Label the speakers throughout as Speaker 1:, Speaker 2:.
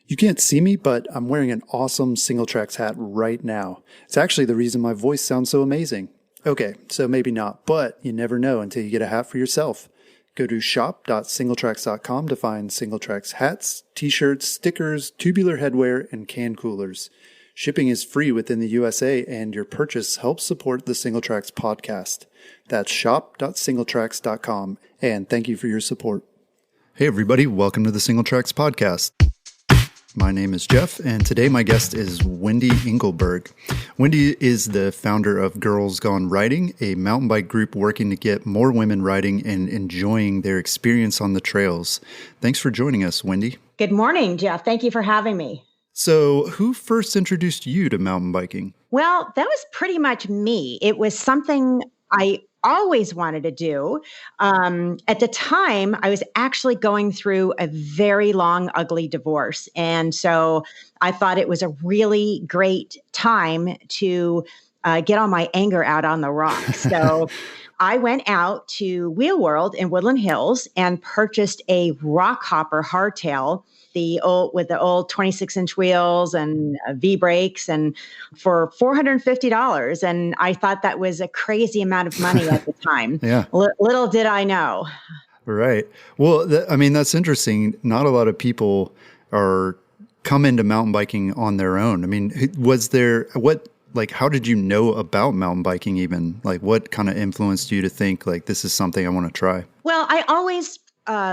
Speaker 1: You can't see me, but I'm wearing an awesome Single Tracks hat right now. It's actually the reason my voice sounds so amazing. Okay, so maybe not, but you never know until you get a hat for yourself. Go to shop.singletracks.com to find Single Tracks hats, t-shirts, stickers, tubular headwear, and can coolers. Shipping is free within the USA, and your purchase helps support the Single Tracks podcast. That's shop.singletracks.com, and thank you for your support. Hey everybody, welcome to the Single Tracks podcast. My name is Jeff, and today my guest is Wendy Engelberg. Wendy is the founder of Girlz Gone Riding, a mountain bike group working to get more women riding and enjoying their experience on the trails. Thanks for joining us, Wendy.
Speaker 2: Good morning, Jeff. Thank you for having me.
Speaker 1: So, who first introduced you to mountain biking?
Speaker 2: Well, that was pretty much me. It was something I always wanted to do. At the time, I was actually going through a very long, ugly divorce. And so I thought it was a really great time to get all my anger out on the rocks. So I went out to Wheel World in Woodland Hills and purchased a rock hopper hardtail, with the old 26-inch wheels and V brakes, and for $450. And I thought that was a crazy amount of money at the time.
Speaker 1: Yeah.
Speaker 2: Little did I know.
Speaker 1: Right. Well, that's interesting. Not a lot of people come into mountain biking on their own. I mean, how did you know about mountain biking even? Like, what kind of influenced you to think, like, this is something I want to try?
Speaker 2: Well, I always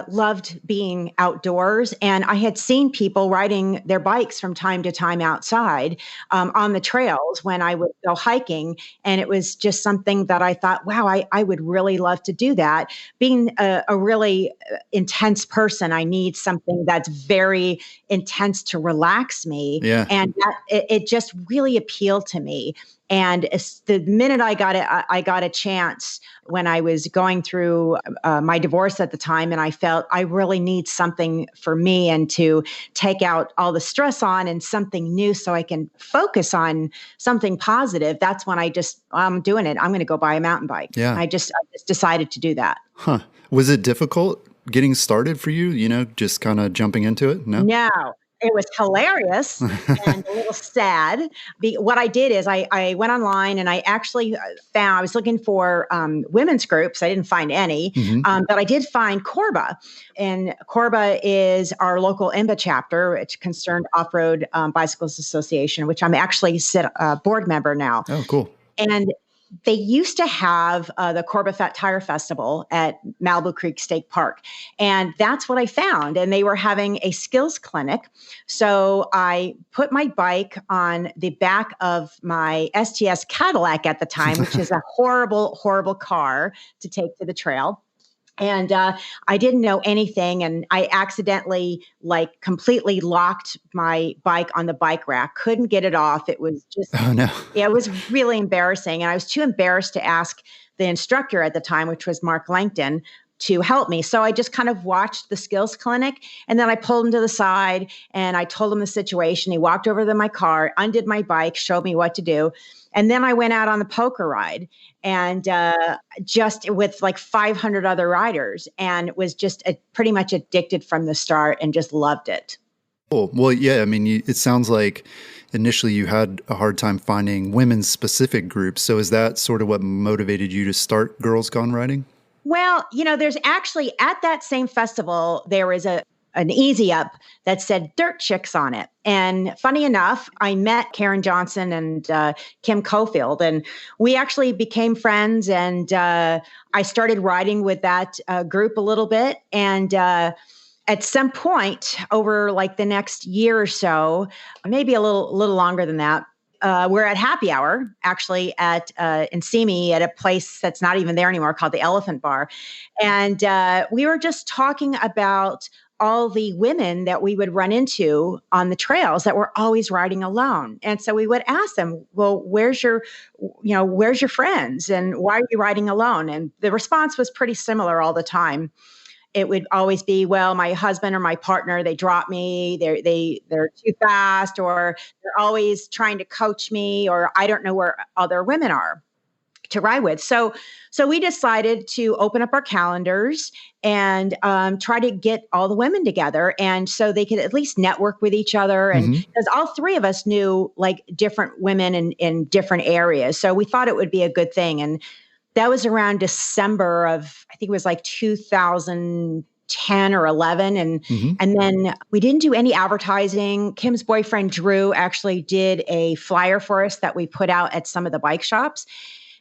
Speaker 2: loved being outdoors, and I had seen people riding their bikes from time to time outside on the trails when I would go hiking. And it was just something that I thought, wow, I would really love to do that. Being a really intense person, I need something that's very intense to relax me.
Speaker 1: Yeah.
Speaker 2: And it just really appealed to me. And the minute I got a chance when I was going through my divorce at the time, and I felt I really need something for me and to take out all the stress on and something new so I can focus on something positive. That's when I'm doing it. I'm going to go buy a mountain bike.
Speaker 1: Yeah.
Speaker 2: I just decided to do that.
Speaker 1: Huh. Was it difficult getting started for you, just kind of jumping into it? No.
Speaker 2: It was hilarious and a little sad. What I did is I went online and I actually I was looking for women's groups. I didn't find any, but I did find Corba. And Corba is our local IMBA chapter, it's Concerned Off-Road Bicycles Association, which I'm actually a board member now.
Speaker 1: Oh, cool.
Speaker 2: And they used to have the Corba Fat Tire Festival at Malibu Creek State Park. And that's what I found. And they were having a skills clinic. So I put my bike on the back of my STS Cadillac at the time, which is a horrible, horrible car to take to the trail. And I didn't know anything. And I accidentally completely locked my bike on the bike rack, couldn't get it off. It was just,
Speaker 1: oh no.
Speaker 2: Yeah, it was really embarrassing. And I was too embarrassed to ask the instructor at the time, which was Mark Langton, to help me. So I just kind of watched the skills clinic, and then I pulled him to the side and I told him the situation. He walked over to my car, undid my bike, showed me what to do. And then I went out on the poker ride and just with 500 other riders, and was just pretty much addicted from the start and just loved it.
Speaker 1: Cool. Well, yeah, it sounds like initially you had a hard time finding women's specific groups. So is that sort of what motivated you to start Girlz Gone Riding?
Speaker 2: Well, there's actually at that same festival, there was an easy up that said Dirt Chicks on it. And funny enough, I met Karen Johnson and Kim Cofield, and we actually became friends. And I started riding with that group a little bit. And at some point over the next year or so, maybe a little longer than that, we're at happy hour, actually, in Simi at a place that's not even there anymore called the Elephant Bar. And we were just talking about all the women that we would run into on the trails that were always riding alone. And so we would ask them, well, where's your friends? And why are you riding alone? And the response was pretty similar all the time. It would always be, well, my husband or my partner, they drop me, they're too fast, or they're always trying to coach me, or I don't know where other women are. to ride with. So we decided to open up our calendars and try to get all the women together, and so they could at least network with each other. And
Speaker 1: Hmm.
Speaker 2: because all three of us knew like different women in different areas, so we thought it would be a good thing. And that was around December of, I think it was like 2010 or 11.
Speaker 1: Hmm.
Speaker 2: And then we didn't do any advertising. Kim's boyfriend, Drew, actually did a flyer for us that we put out at some of the bike shops.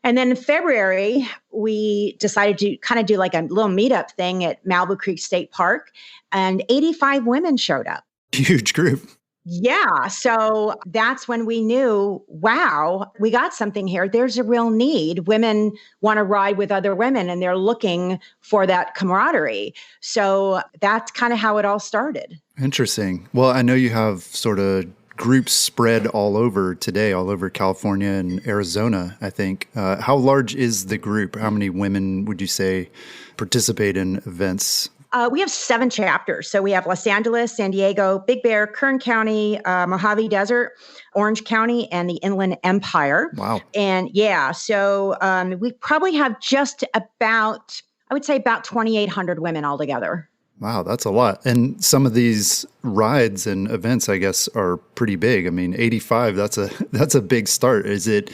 Speaker 2: And then in February, we decided to kind of do like a little meetup thing at Malibu Creek State Park, and 85 women showed up.
Speaker 1: Huge group.
Speaker 2: Yeah. So that's when we knew, wow, we got something here. There's a real need. Women want to ride with other women and they're looking for that camaraderie. So that's kind of how it all started.
Speaker 1: Interesting. Well, I know you have sort of groups spread all over today, all over California and Arizona, I think. How large is the group? How many women would you say participate in events?
Speaker 2: We have 7 chapters. So we have Los Angeles, San Diego, Big Bear, Kern County, Mojave Desert, Orange County, and the Inland Empire.
Speaker 1: Wow.
Speaker 2: And yeah, so we probably have just about, I would say about 2,800 women altogether.
Speaker 1: Wow, that's a lot. And some of these rides and events, I guess, are pretty big. I mean, 85, that's a big start.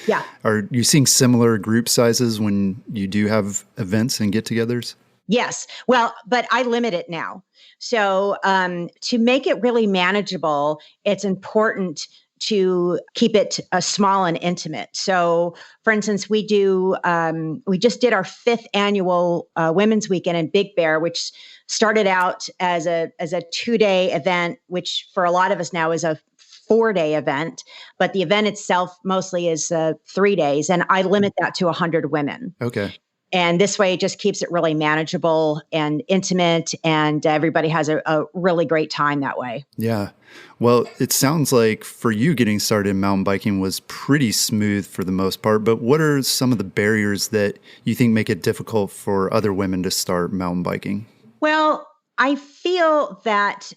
Speaker 2: Yeah.
Speaker 1: Are you seeing similar group sizes when you do have events and get-togethers?
Speaker 2: Yes. Well, but I limit it now. So to make it really manageable, it's important to keep it small and intimate. So, for instance, we just did our 5th annual Women's Weekend in Big Bear, which started out as a 2-day event, which for a lot of us now is a 4-day event, but the event itself mostly is 3 days, and I limit that to 100 women.
Speaker 1: Okay.
Speaker 2: And this way, it just keeps it really manageable and intimate, and everybody has a really great time that way.
Speaker 1: Yeah. Well, it sounds like for you getting started in mountain biking was pretty smooth for the most part, but what are some of the barriers that you think make it difficult for other women to start mountain biking?
Speaker 2: Well, I feel that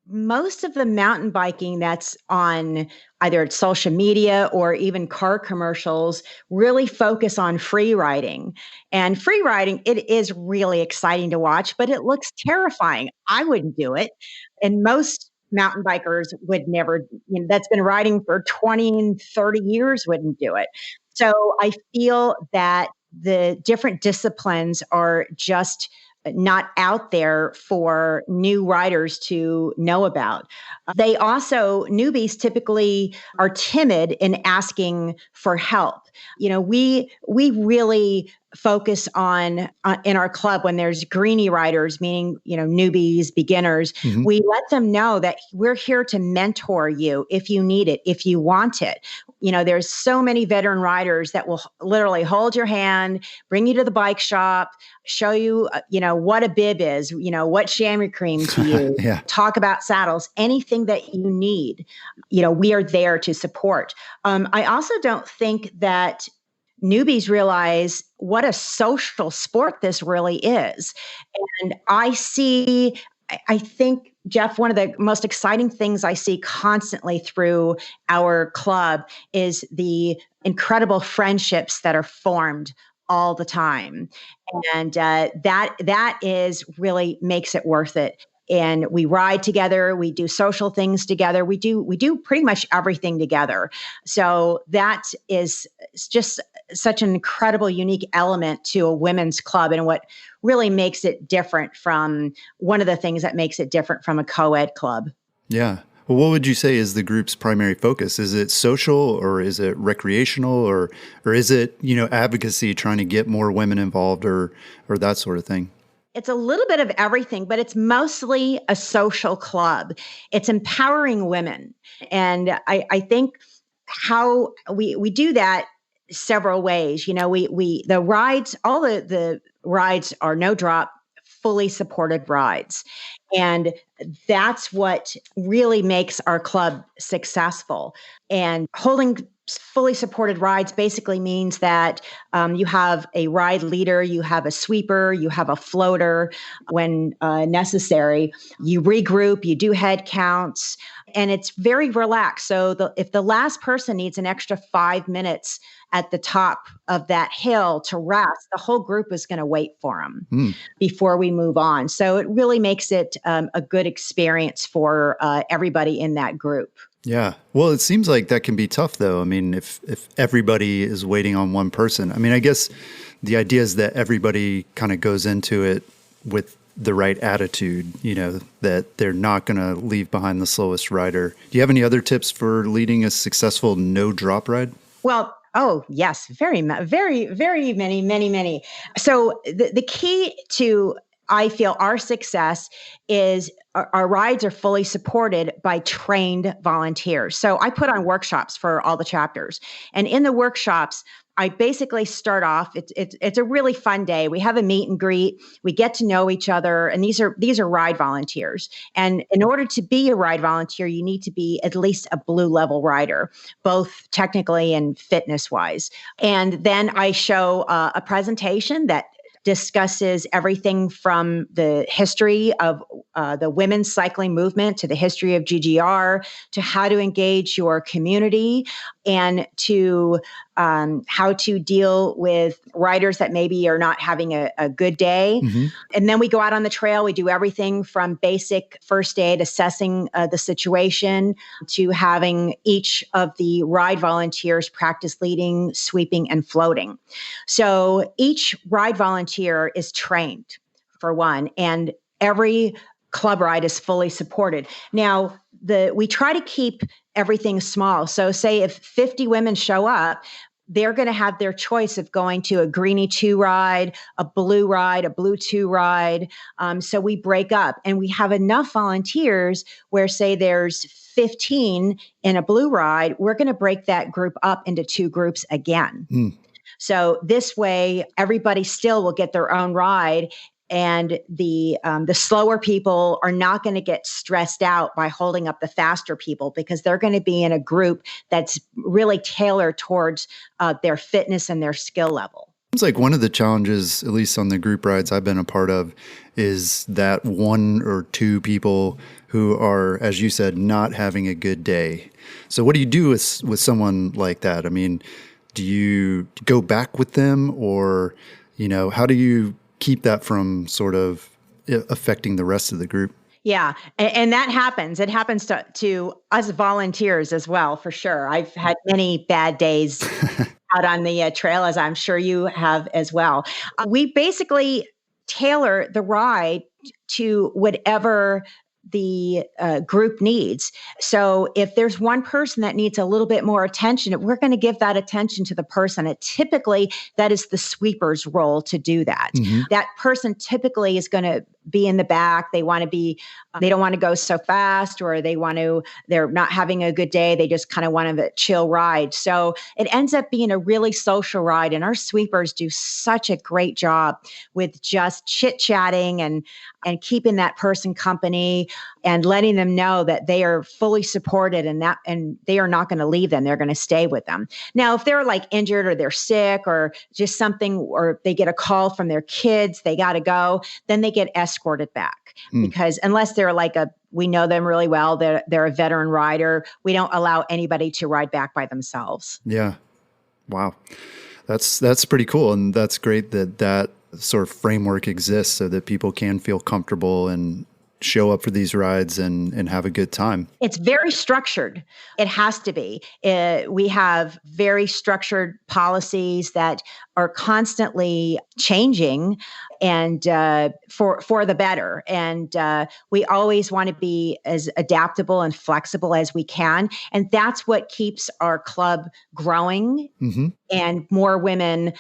Speaker 2: most of the mountain biking that's on either social media or even car commercials really focus on free riding. And free riding, it is really exciting to watch, but it looks terrifying. I wouldn't do it. And most mountain bikers would never, that's been riding for 20 and 30 years wouldn't do it. So I feel that the different disciplines are just not out there for new riders to know about. They also, newbies typically are timid in asking for help. We really focus on in our club when there's greenie riders, meaning, newbies, beginners,
Speaker 1: Mm-hmm.
Speaker 2: we let them know that we're here to mentor you if you need it, if you want it. There's so many veteran riders that will literally hold your hand, bring you to the bike shop, show you, what a bib is, what chamois cream to use,
Speaker 1: Yeah.
Speaker 2: talk about saddles, anything that you need. We are there to support. I also don't think that newbies realize what a social sport this really is. And I think, Jeff, one of the most exciting things I see constantly through our club is the incredible friendships that are formed all the time. And that is really makes it worth it. And we ride together, we do social things together, we do pretty much everything together. So that is just such an incredible, unique element to a women's club, and what really makes it different from one of the things that makes it different from a co-ed club.
Speaker 1: Yeah. Well, what would you say is the group's primary focus? Is it social, or is it recreational, or is it, advocacy, trying to get more women involved, or that sort of thing?
Speaker 2: It's a little bit of everything, but it's mostly a social club. It's empowering women. And I think how we do that several ways. The rides, all the rides are no drop, fully supported rides. And that's what really makes our club successful. And holding fully supported rides basically means that you have a ride leader, you have a sweeper, you have a floater when necessary. You regroup, you do head counts, and it's very relaxed. So if the last person needs an extra 5 minutes at the top of that hill to rest, the whole group is going to wait for them before we move on. So it really makes it a good experience for everybody in that group.
Speaker 1: Yeah. Well, it seems like that can be tough, though. I mean, if everybody is waiting on one person, I mean, I guess the idea is that everybody kind of goes into it with the right attitude, that they're not going to leave behind the slowest rider. Do you have any other tips for leading a successful no drop ride?
Speaker 2: Well, oh, yes, very, very, very many. So the key to, I feel, our success is our rides are fully supported by trained volunteers. So I put on workshops for all the chapters. And in the workshops, I basically start off, it's a really fun day. We have a meet and greet. We get to know each other. And these are ride volunteers. And in order to be a ride volunteer, you need to be at least a blue level rider, both technically and fitness wise. And then I show a presentation that discusses everything from the history of the women's cycling movement to the history of GGR, to how to engage your community, and to how to deal with riders that maybe are not having a good day. Mm-hmm. And then we go out on the trail. We do everything from basic first aid, assessing the situation, to having each of the ride volunteers practice leading, sweeping, and floating. So each ride volunteer is trained, for one, and every club ride is fully supported. Now, we try to keep everything small. So say if 50 women show up, they're going to have their choice of going to a greenie 2 ride, a blue 2 ride. So we break up, and we have enough volunteers where, say there's 15 in a blue ride, we're going to break that group up into 2 groups again. So this way, everybody still will get their own ride. And the slower people are not going to get stressed out by holding up the faster people, because they're going to be in a group that's really tailored towards their fitness and their skill level.
Speaker 1: It's like one of the challenges, at least on the group rides I've been a part of, is that 1 or 2 people who are, as you said, not having a good day. So what do you do with someone like that? I mean, do you go back with them, or, how do you keep that from sort of affecting the rest of the group?
Speaker 2: Yeah. And that happens. It happens to us volunteers as well, for sure. I've had many bad days out on the trail, as I'm sure you have as well. We basically tailor the ride to whatever the group needs. So if there's one person that needs a little bit more attention, we're going to give that attention to the person. Typically, that is the sweeper's role to do that. Mm-hmm. That person typically is going to be in the back. They want to be, they don't want to go so fast, or they're not having a good day. They just kind of want a chill ride. So it ends up being a really social ride. And our sweepers do such a great job with just chit-chatting and keeping that person company and letting them know that they are fully supported, and they are not going to leave them. They're going to stay with them. Now, if they're like injured, or they're sick, or just something, or they get a call from their kids, they got to go, then they get escorted back. Because unless they're we know them really well, they're a veteran rider, we don't allow anybody to ride back by themselves.
Speaker 1: Yeah. Wow. That's pretty cool. And that's great that sort of framework exists so that people can feel comfortable and show up for these rides and have a good time.
Speaker 2: It's very structured. It has to be. We have very structured policies that are constantly changing, and for the better. And we always want to be as adaptable and flexible as we can. And that's what keeps our club growing, mm-hmm. and more women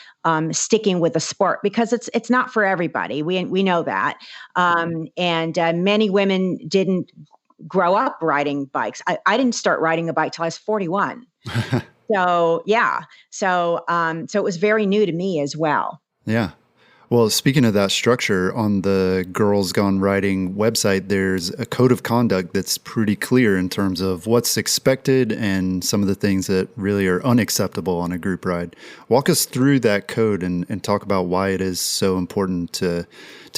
Speaker 2: sticking with the sport, because it's not for everybody. We know that. And many women didn't grow up riding bikes. I didn't start riding a bike till I was 41. So yeah. So it was very new to me as well.
Speaker 1: Yeah. Well, speaking of that structure, on the Girlz Gone Riding website, there's a code of conduct that's pretty clear in terms of what's expected and some of the things that really are unacceptable on a group ride. Walk us through that code and talk about why it is so important to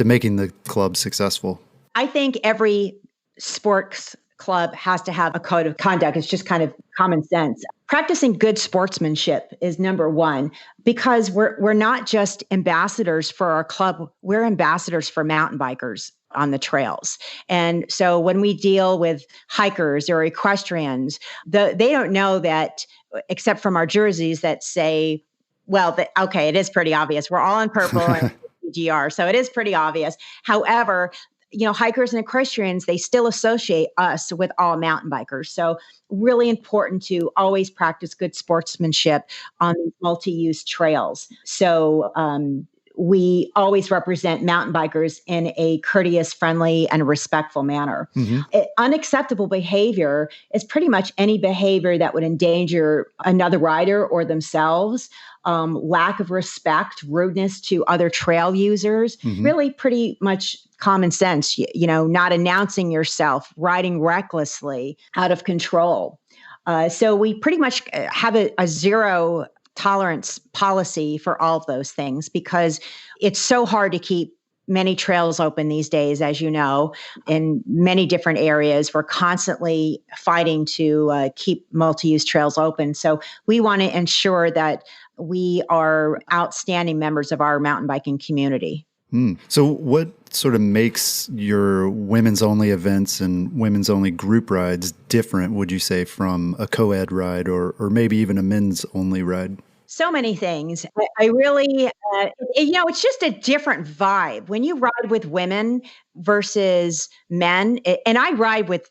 Speaker 1: making the club successful.
Speaker 2: I think every sports club has to have a code of conduct. It's just kind of common sense. Practicing good sportsmanship is number one, because we're not just ambassadors for our club, we're ambassadors for mountain bikers on the trails. And so when we deal with hikers or equestrians, they don't know that, except from our jerseys that say, well, okay, it is pretty obvious. We're all in purple and GR, so it is pretty obvious. However, hikers and equestrians, they still associate us with all mountain bikers. So really important to always practice good sportsmanship on these multi-use trails. So we always represent mountain bikers in a courteous, friendly, and respectful manner. Unacceptable behavior is pretty much any behavior that would endanger another rider or themselves. Lack of respect, rudeness to other trail users, really pretty much common sense, not announcing yourself, riding recklessly, out of control. So we pretty much have a zero tolerance policy for all of those things, because it's so hard to keep many trails open these days, as you know, in many different areas. We're constantly fighting to keep multi-use trails open. So we want to ensure that we are outstanding members of our mountain biking community.
Speaker 1: So what sort of makes your women's only events and women's only group rides different, would you say, from a co-ed ride or maybe even a men's only ride?
Speaker 2: So many things. I really, it's just a different vibe when you ride with women versus men. And I ride with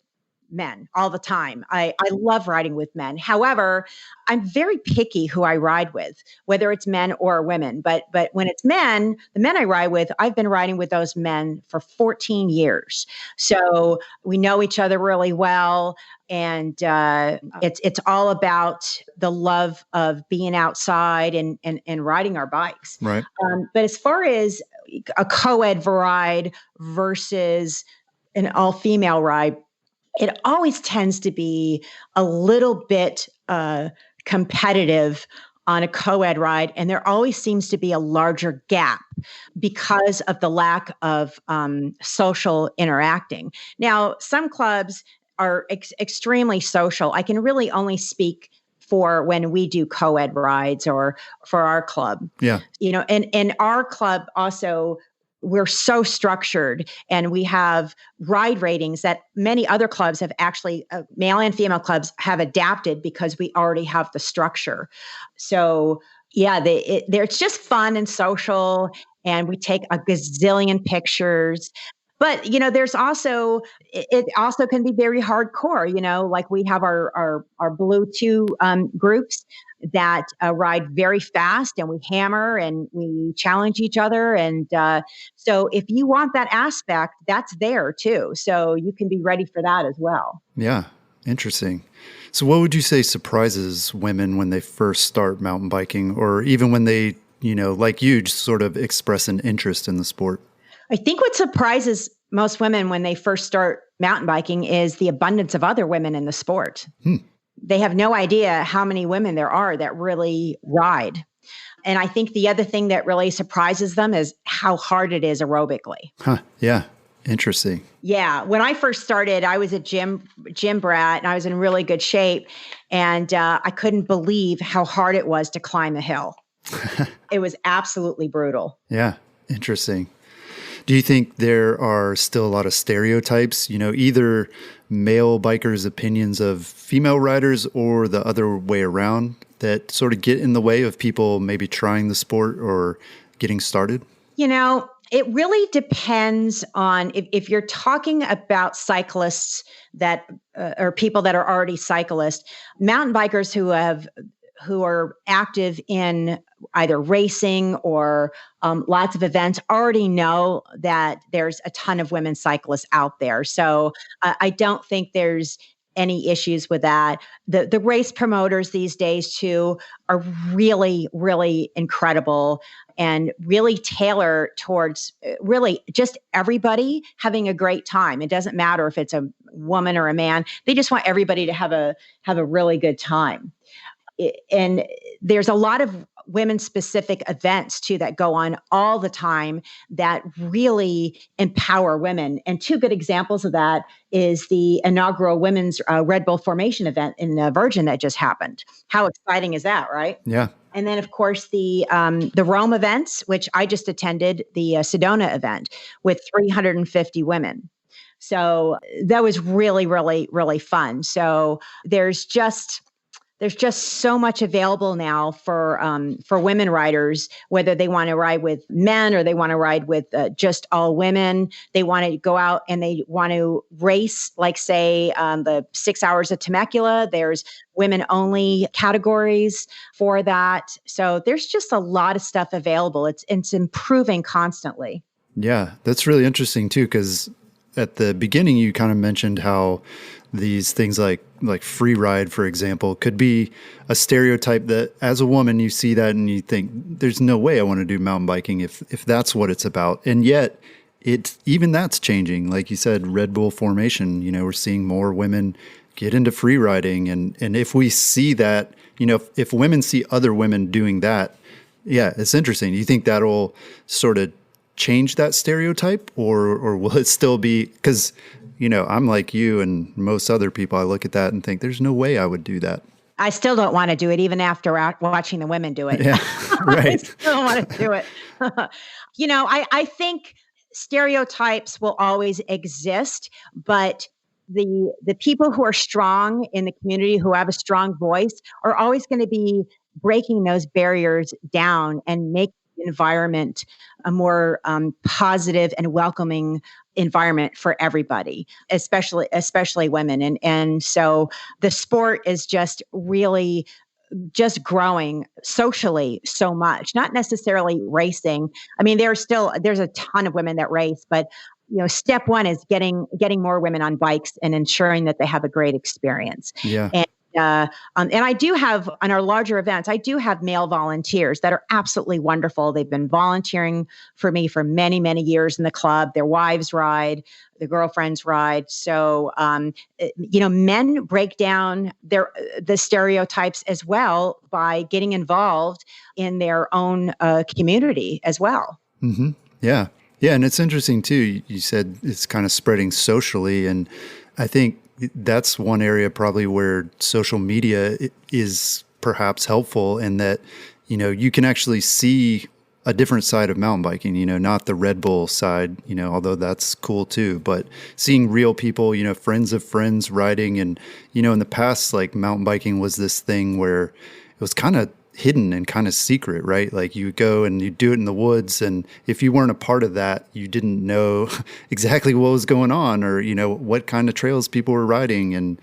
Speaker 2: men all the time. I love riding with men. However, I'm very picky who I ride with, whether it's men or women. But when it's men, the men I ride with, I've been riding with those men for 14 years. So we know each other really well. And it's all about the love of being outside and riding our bikes.
Speaker 1: Right.
Speaker 2: But as far as a co-ed ride versus an all-female ride, it always tends to be a little bit competitive on a co-ed ride. And there always seems to be a larger gap because of the lack of social interacting. Now, some clubs are extremely social. I can really only speak for when we do co-ed rides or for our club.
Speaker 1: Yeah.
Speaker 2: And our club also, we're so structured, and we have ride ratings that many other clubs have actually, male and female clubs have adapted because we already have the structure. So yeah, it's just fun and social, and we take a gazillion pictures. But, there's also, it also can be very hardcore, like we have our Blue 2 groups that ride very fast, and we hammer and we challenge each other. And so if you want that aspect, that's there too. So you can be ready for that as well.
Speaker 1: Yeah. Interesting. So what would you say surprises women when they first start mountain biking, or even when they, like you, just sort of express an interest in the sport?
Speaker 2: I think what surprises most women when they first start mountain biking is the abundance of other women in the sport. They have no idea how many women there are that really ride. And I think the other thing that really surprises them is how hard it is aerobically.
Speaker 1: Yeah. Interesting.
Speaker 2: Yeah. When I first started, I was a gym brat, and I was in really good shape. And I couldn't believe how hard it was to climb a hill. It was absolutely brutal.
Speaker 1: Yeah. Interesting. Do you think there are still a lot of stereotypes, either male bikers' opinions of female riders or the other way around, that sort of get in the way of people maybe trying the sport or getting started?
Speaker 2: It really depends on if you're talking about cyclists that or people that are already cyclists, mountain bikers who are active in either racing or lots of events already know that there's a ton of women cyclists out there. So I don't think there's any issues with that. The race promoters these days too are really, really incredible and really tailor towards really just everybody having a great time. It doesn't matter if it's a woman or a man. They just want everybody to have a really good time. And there's a lot of women-specific events too that go on all the time that really empower women. And two good examples of that is the inaugural women's Red Bull formation event in Virgin that just happened. How exciting is that, right?
Speaker 1: Yeah.
Speaker 2: And then, of course, the Rome events, which I just attended, the Sedona event with 350 women. So that was really, really, really fun. So there's just so much available now for women riders, whether they want to ride with men or they want to ride with just all women. They want to go out and they want to race, like say the 6 hours of Temecula. There's women only categories for that. So there's just a lot of stuff available. It's improving constantly.
Speaker 1: Yeah, that's really interesting too, because at the beginning you kind of mentioned how these things like free ride, for example, could be a stereotype that as a woman you see that and you think there's no way I want to do mountain biking if that's what it's about. And yet even that's changing. Like you said, Red Bull formation, we're seeing more women get into free riding. And if we see that, if women see other women doing that, yeah, it's interesting. Do you think that'll sort of change that stereotype, or will it still be, because I'm like you and most other people, I look at that and think there's no way I would do that.
Speaker 2: I still don't want to do it, even after watching the women do it.
Speaker 1: Yeah, right.
Speaker 2: I still don't want to do it. I think stereotypes will always exist, but the people who are strong in the community, who have a strong voice, are always going to be breaking those barriers down and make the environment a more positive and welcoming environment for everybody, especially women. And so the sport is just really just growing socially so much, not necessarily racing. I mean, there's a ton of women that race, but step one is getting more women on bikes and ensuring that they have a great experience.
Speaker 1: Yeah.
Speaker 2: And I do have, on our larger events, I do have male volunteers that are absolutely wonderful. They've been volunteering for me for many, many years in the club. Their wives ride, their girlfriends ride. So, men break down the stereotypes as well by getting involved in their own community as well.
Speaker 1: Mm-hmm. Yeah. Yeah. And it's interesting too. You said it's kind of spreading socially. And I think that's one area probably where social media is perhaps helpful in that, you can actually see a different side of mountain biking, not the Red Bull side, although that's cool too, but seeing real people, friends of friends riding. And, in the past, like mountain biking was this thing where it was kind of hidden and kind of secret, right? Like you go and you do it in the woods. And if you weren't a part of that, you didn't know exactly what was going on or, what kind of trails people were riding and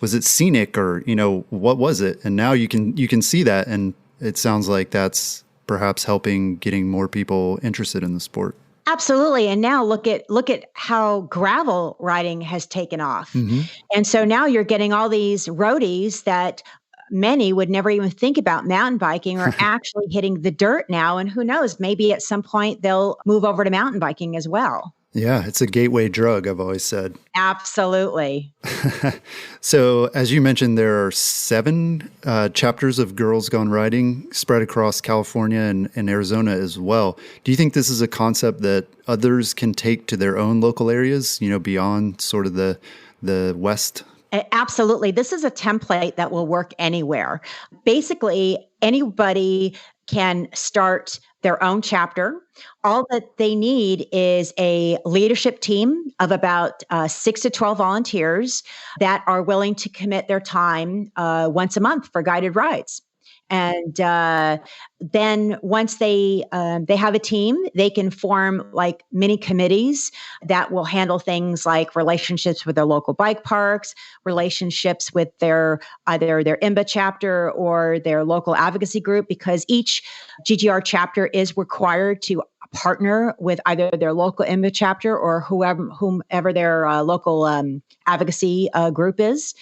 Speaker 1: was it scenic or, what was it? And now you can see that. And it sounds like that's perhaps helping getting more people interested in the sport.
Speaker 2: Absolutely. And now look at how gravel riding has taken off.
Speaker 1: Mm-hmm.
Speaker 2: And so now you're getting all these roadies that many would never even think about mountain biking or actually hitting the dirt now. And who knows, maybe at some point they'll move over to mountain biking as well.
Speaker 1: Yeah, it's a gateway drug, I've always said.
Speaker 2: Absolutely.
Speaker 1: So as you mentioned, there are 7 chapters of Girlz Gone Riding spread across California and Arizona as well. Do you think this is a concept that others can take to their own local areas, beyond sort of the West?
Speaker 2: Absolutely. This is a template that will work anywhere. Basically, anybody can start their own chapter. All that they need is a leadership team of about 6 to 12 volunteers that are willing to commit their time once a month for guided rides. And then once they have a team, they can form like mini committees that will handle things like relationships with their local bike parks, relationships with either their IMBA chapter or their local advocacy group, because each GGR chapter is required to partner with either their local IMBA chapter or whomever their local advocacy group is.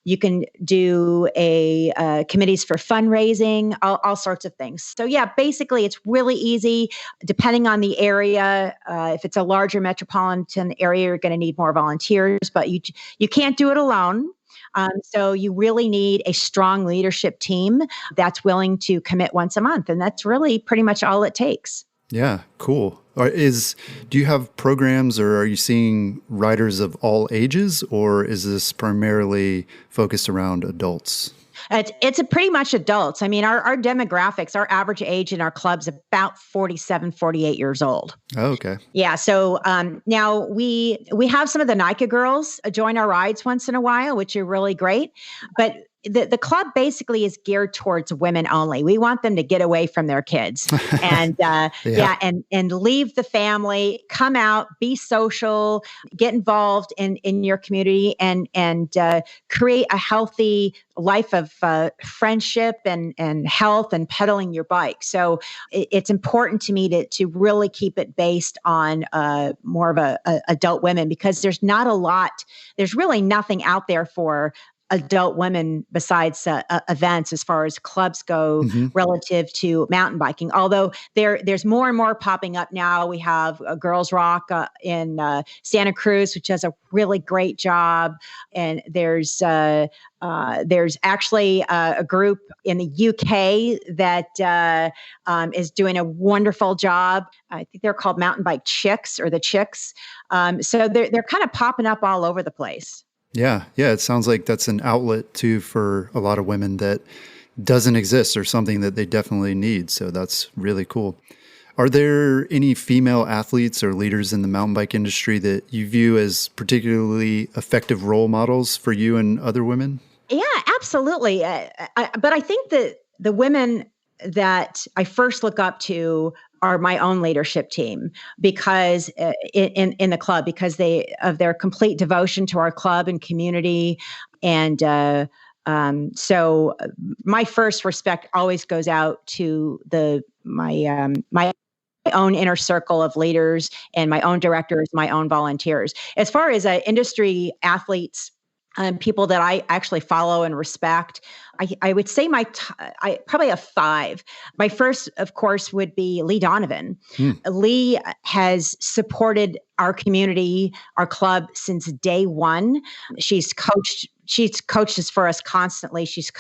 Speaker 2: You can do committees for fundraising, all sorts of things. So yeah, basically it's really easy depending on the area. If it's a larger metropolitan area, you're going to need more volunteers, but you can't do it alone. So you really need a strong leadership team that's willing to commit once a month. And that's really pretty much all it takes.
Speaker 1: Yeah, cool. Do you have programs, or are you seeing riders of all ages, or is this primarily focused around adults?
Speaker 2: It's a pretty much adults. I mean, our demographics, our average age in our club's about 47, 48 years old.
Speaker 1: Oh, okay.
Speaker 2: Yeah. So now we have some of the NICA girls join our rides once in a while, which are really great. But the club basically is geared towards women only. We want them to get away from their kids and and leave the family, come out, be social, get involved in your community, and create a healthy life of friendship and health and pedaling your bike. So it's important to me to really keep it based on more of a adult women, because there's really nothing out there for adult women besides events as far as clubs go relative to mountain biking. Although there's more and more popping up now. We have Girlz Rock in Santa Cruz, which does a really great job. And there's actually a group in the UK that is doing a wonderful job. I think they're called Mountain Bike Chicks, or the Chicks. So they're kind of popping up all over the place.
Speaker 1: Yeah. It sounds like that's an outlet too for a lot of women that doesn't exist, or something that they definitely need. So that's really cool. Are there any female athletes or leaders in the mountain bike industry that you view as particularly effective role models for you and other women?
Speaker 2: Yeah, absolutely. But I think that the women that I first look up to are my own leadership team, because in the club, because of their complete devotion to our club and community. And so my first respect always goes out to my own inner circle of leaders and my own directors, my own volunteers. As far as industry athletes, people that I actually follow and respect, I would say I probably have five. My first, of course, would be Lee Donovan. Lee has supported our community, our club, since day one. She's coached us for us constantly. She's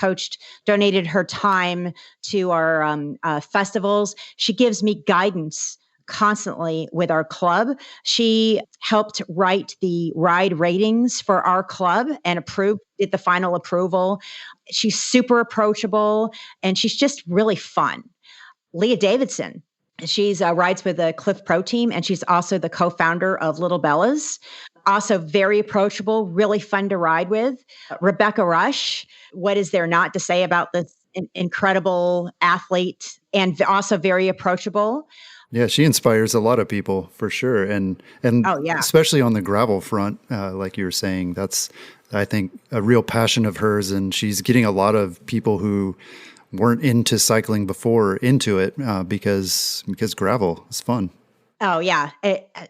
Speaker 2: donated her time to our festivals. She gives me guidance constantly with our club. She helped write the ride ratings for our club and did the final approval. She's super approachable, and she's just really fun. Leah Davidson. She's rides with the Cliff Pro team, and she's also the co-founder of Little Bellas. Also very approachable, really fun to ride with. Rebecca Rush. What is there not to say about this incredible athlete, and also very approachable?
Speaker 1: Yeah, she inspires a lot of people for sure. And
Speaker 2: oh, yeah.
Speaker 1: Especially on the gravel front, like you were saying, that's, I think, a real passion of hers. And she's getting a lot of people who weren't into cycling before into it because gravel is fun.
Speaker 2: Oh, yeah,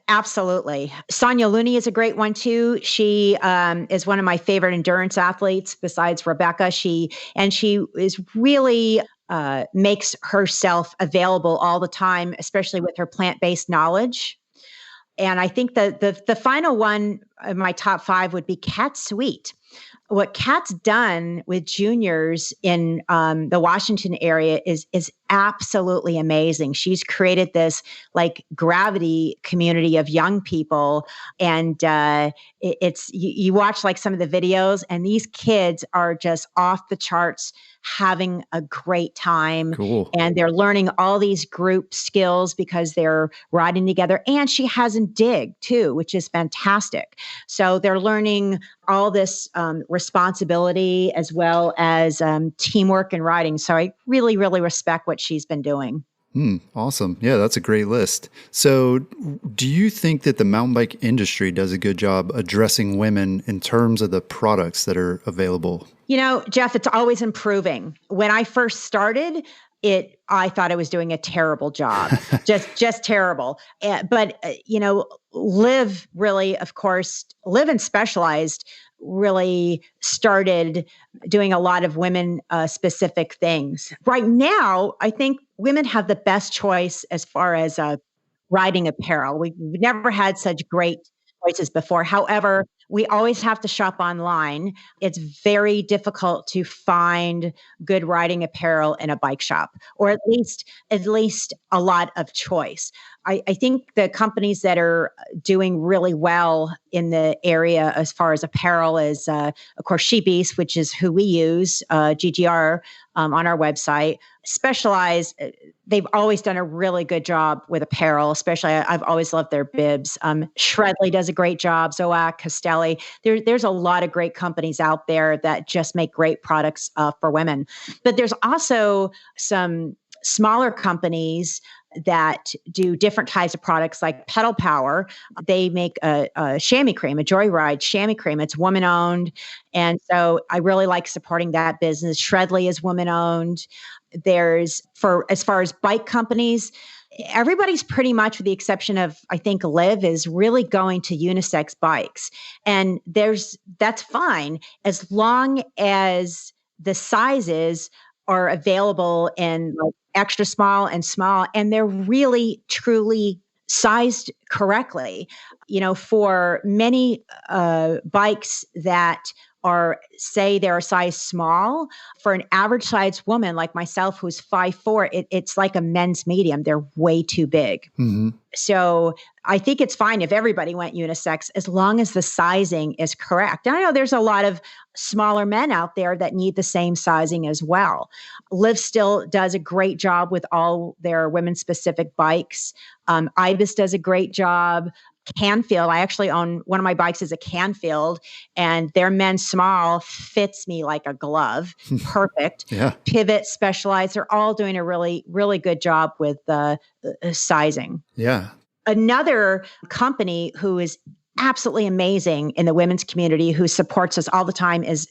Speaker 2: absolutely. Sonia Looney is a great one, too. She is one of my favorite endurance athletes besides Rebecca. She is really makes herself available all the time, especially with her plant-based knowledge. And I think the final one of my top five would be Kat Sweet. What Kat's done with juniors in the Washington area is absolutely amazing. She's created this like gravity community of young people, and you watch like some of the videos, and these kids are just off the charts, having a great time.
Speaker 1: Cool.
Speaker 2: And they're learning all these group skills because they're riding together. And she has a dig too, which is fantastic. So they're learning all this responsibility as well as teamwork and riding. So I really, really respect what she's been doing.
Speaker 1: Awesome. Yeah, that's a great list. So do you think that the mountain bike industry does a good job addressing women in terms of the products that are available?
Speaker 2: You know, Jeff, it's always improving. When I first started, I thought I was doing a terrible job, just terrible. But Liv and Specialized really started doing a lot of women specific things. Right now, I think women have the best choice as far as riding apparel. We've never had such great choices before. However, we always have to shop online. It's very difficult to find good riding apparel in a bike shop, or at least a lot of choice. I think the companies that are doing really well in the area as far as apparel is, of course, She Beast, which is who we use, GGR, on our website. Specialized, they've always done a really good job with apparel, especially I've always loved their bibs. Shredley does a great job, Zoac, Castelli. There's a lot of great companies out there that just make great products for women. But there's also some smaller companies that do different types of products like Pedal Power. They make a chamois cream, a Joyride chamois cream. It's woman owned. And so I really like supporting that business. Shredley is woman owned. As far as bike companies, everybody's pretty much, with the exception of, I think, Liv, is really going to unisex bikes. And that's fine as long as the sizes are available in like extra small and small, and they're really truly sized correctly. For many bikes that say they're a size small, for an average size woman like myself who's 5'4", it's like a men's medium. They're way too big.
Speaker 1: Mm-hmm.
Speaker 2: So I think it's fine if everybody went unisex as long as the sizing is correct. And I know there's a lot of smaller men out there that need the same sizing as well. Liv still does a great job with all their women specific bikes. Ibis does a great job. Canfield, I actually own one of my bikes is a Canfield, and their men's small fits me like a glove. Perfect.
Speaker 1: Yeah.
Speaker 2: Pivot, Specialized, they're all doing a really, really good job with sizing.
Speaker 1: Yeah.
Speaker 2: Another company who is absolutely amazing in the women's community, who supports us all the time is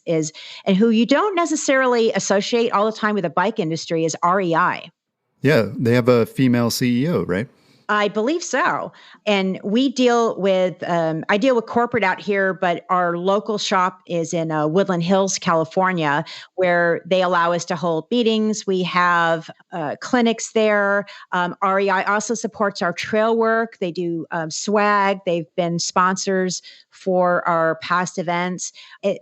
Speaker 2: and who you don't necessarily associate all the time with the bike industry, is REI.
Speaker 1: Yeah. They have a female CEO, right?
Speaker 2: I believe so. And we deal with, I deal with corporate out here, but our local shop is in Woodland Hills, California, where they allow us to hold meetings. We have clinics there. REI also supports our trail work. They do swag. They've been sponsors for our past events.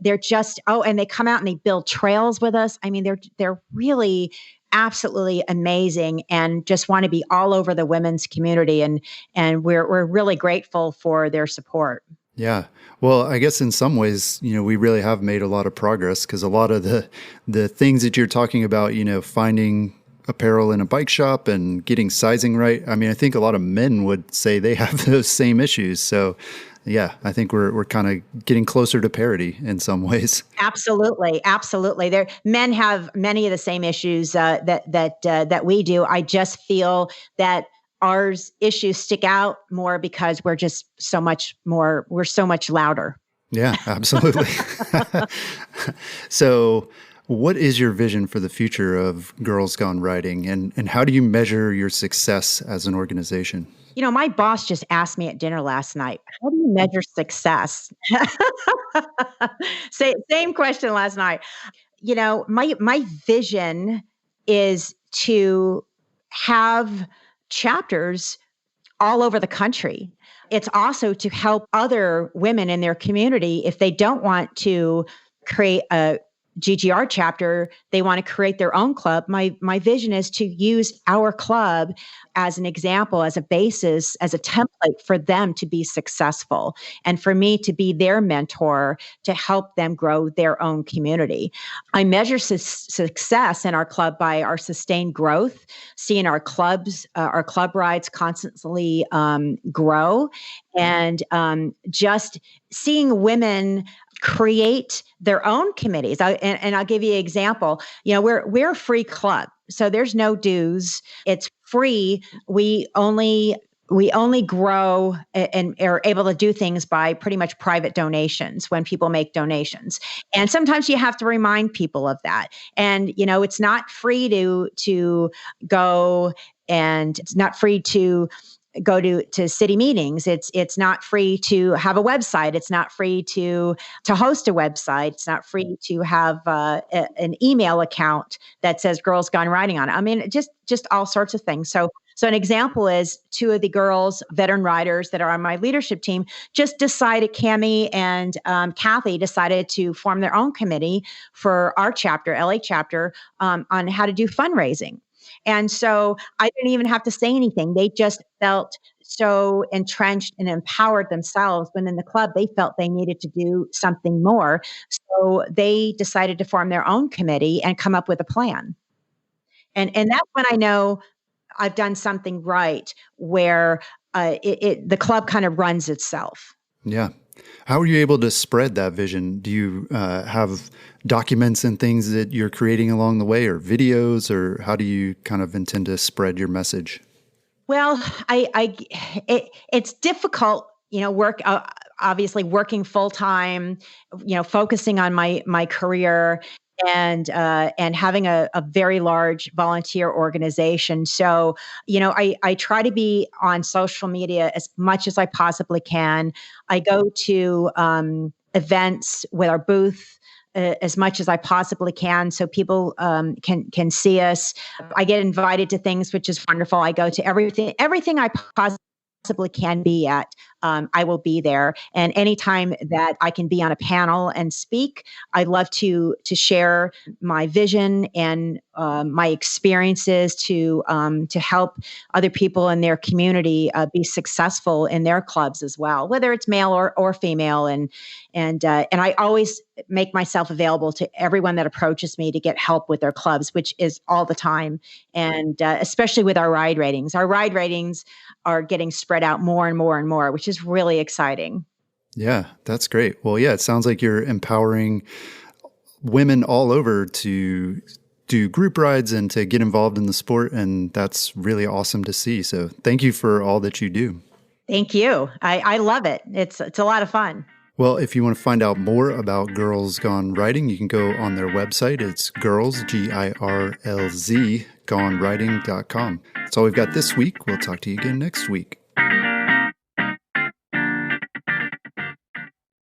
Speaker 2: They're just, and they come out and they build trails with us. I mean, they're really absolutely amazing, and just want to be all over the women's community. And we're really grateful for their support.
Speaker 1: Yeah. Well, I guess in some ways, we really have made a lot of progress, because a lot of the things that you're talking about, finding apparel in a bike shop and getting sizing right. I mean, I think a lot of men would say they have those same issues. So yeah, I think we're kind of getting closer to parity in some ways.
Speaker 2: Absolutely, absolutely. Men have many of the same issues that we do. I just feel that our issues stick out more because we're just so much more. We're so much louder.
Speaker 1: Yeah, absolutely. So, what is your vision for the future of Girlz Gone Riding, and how do you measure your success as an organization?
Speaker 2: My boss just asked me at dinner last night, how do you measure success? Same question last night. My vision is to have chapters all over the country. It's also to help other women in their community if they don't want to create a GGR chapter, they want to create their own club. My vision is to use our club as an example, as a basis, as a template for them to be successful, and for me to be their mentor to help them grow their own community. I measure success in our club by our sustained growth, seeing our club rides constantly grow, and just seeing women create their own committees. And I'll give you an example. We're a free club, so there's no dues. It's free. We only grow and are able to do things by pretty much private donations when people make donations. And sometimes you have to remind people of that. And, it's not free to go, and it's not free to go to city meetings. It's not free to have a website. It's not free to host a website. It's not free to have an email account that says Girlz Gone Riding on it. I mean, just all sorts of things. So So an example is two of the girls, veteran riders that are on my leadership team, just decided, Cammie and Kathy decided to form their own committee for our chapter, LA chapter, on how to do fundraising. And so I didn't even have to say anything. They just felt so entrenched and empowered themselves when in the club they felt they needed to do something more. So they decided to form their own committee and come up with a plan. And that's when I know I've done something right, where the club kind of runs itself.
Speaker 1: Yeah. How are you able to spread that vision? Do you have documents and things that you're creating along the way, or videos, or how do you kind of intend to spread your message?
Speaker 2: Well, it's difficult, obviously working full time, focusing on my career, and having a very large volunteer organization. So, I try to be on social media as much as I possibly can. I go to events with our booth as much as I possibly can, so people can see us. I get invited to things, which is wonderful. I go to everything I possibly can be at. I will be there, and anytime that I can be on a panel and speak, I love to share my vision and my experiences to help other people in their community be successful in their clubs as well, whether it's male or female. And I always make myself available to everyone that approaches me to get help with their clubs, which is all the time. And especially with our ride ratings. Our ride ratings are getting spread out more and more and more, which is really exciting.
Speaker 1: Yeah, that's great. Well, yeah, it sounds like you're empowering women all over to do group rides and to get involved in the sport. And that's really awesome to see. So thank you for all that you do.
Speaker 2: Thank you. I love it. It's a lot of fun.
Speaker 1: Well, if you want to find out more about Girlz Gone Riding, you can go on their website. It's Girlz, Girlz, GoneRiding.com. That's all we've got this week. We'll talk to you again next week.